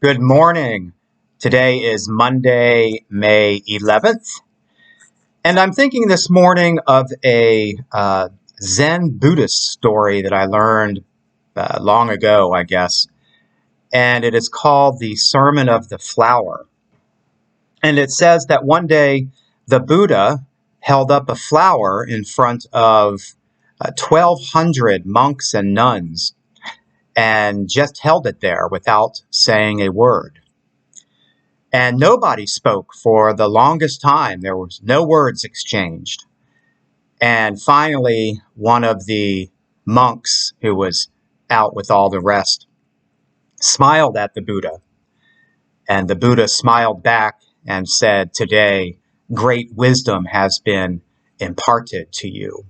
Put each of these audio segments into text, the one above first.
Good morning. Today is Monday, May 11th, and I'm thinking this morning of a Zen Buddhist story that I learned long ago, I guess, and it is called the Sermon of the Flower. And it says that one day the Buddha held up a flower in front of 1,200 monks and nuns and just held it there without saying a word. And nobody spoke for the longest time. There was no words exchanged. And finally, one of the monks who was out with all the rest smiled at the Buddha. And the Buddha smiled back and said, "Today, great wisdom has been imparted to you."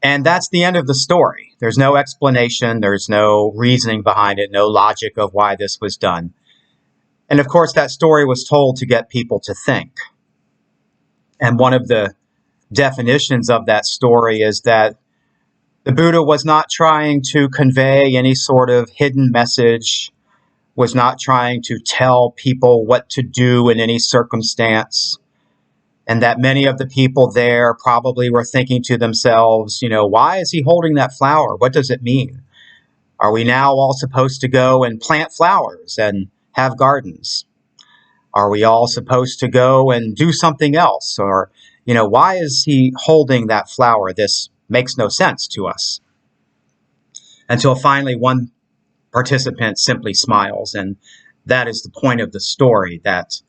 And that's the end of the story. There's no explanation. There's no reasoning behind it, no logic of why this was done. And of course, that story was told to get people to think. And one of the definitions of that story is that the Buddha was not trying to convey any sort of hidden message, was not trying to tell people what to do in any circumstance, and that many of the people there probably were thinking to themselves, why is he holding that flower? What does it mean? Are we now all supposed to go and plant flowers and have gardens? Are we all supposed to go and do something else? Or, why is he holding that flower? This makes no sense to us. Until finally one participant simply smiles. And that is the point of the story, that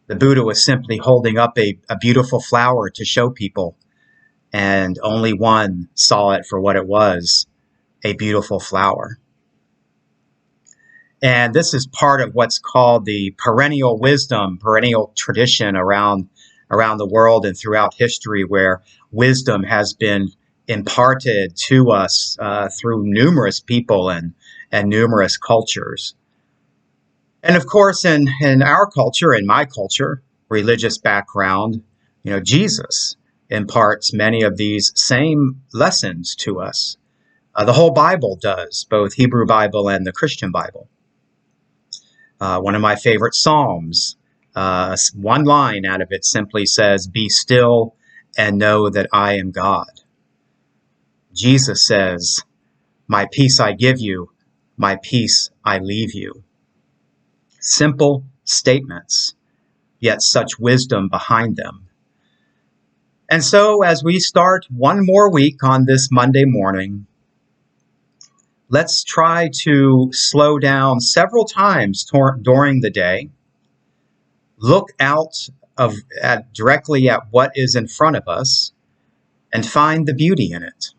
the Buddha was simply holding up a beautiful flower to show people. And only one saw it for what it was, a beautiful flower. And this is part of what's called the perennial wisdom, perennial tradition around the world and throughout history, where wisdom has been imparted to us through numerous people and numerous cultures. And of course, in our culture, in my culture, religious background, Jesus imparts many of these same lessons to us. The whole Bible does, both Hebrew Bible and the Christian Bible. One of my favorite Psalms, one line out of it simply says, "Be still and know that I am God." Jesus says, "My peace I give you, my peace I leave you." Simple statements, yet such wisdom behind them. And so as we start one more week on this Monday morning, let's try to slow down several times during the day, look out directly at what is in front of us, and find the beauty in it.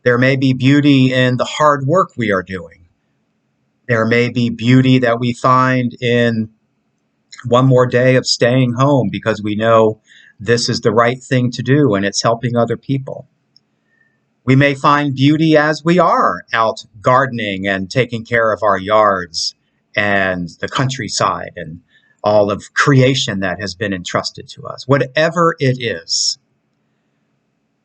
There may be beauty in the hard work we are doing. There may be beauty that we find in one more day of staying home because we know this is the right thing to do and it's helping other people. We may find beauty as we are out gardening and taking care of our yards and the countryside and all of creation that has been entrusted to us. Whatever it is,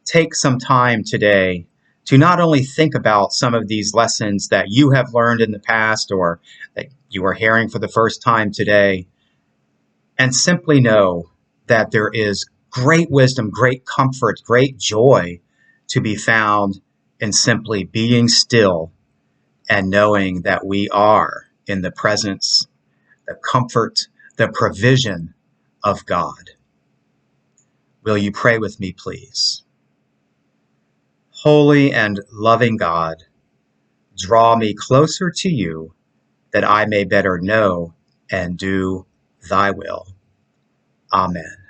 take some time today to not only think about some of these lessons that you have learned in the past or that you are hearing for the first time today, and simply know that there is great wisdom, great comfort, great joy to be found in simply being still and knowing that we are in the presence, the comfort, the provision of God. Will you pray with me, please? Holy and loving God, draw me closer to you that I may better know and do thy will. Amen.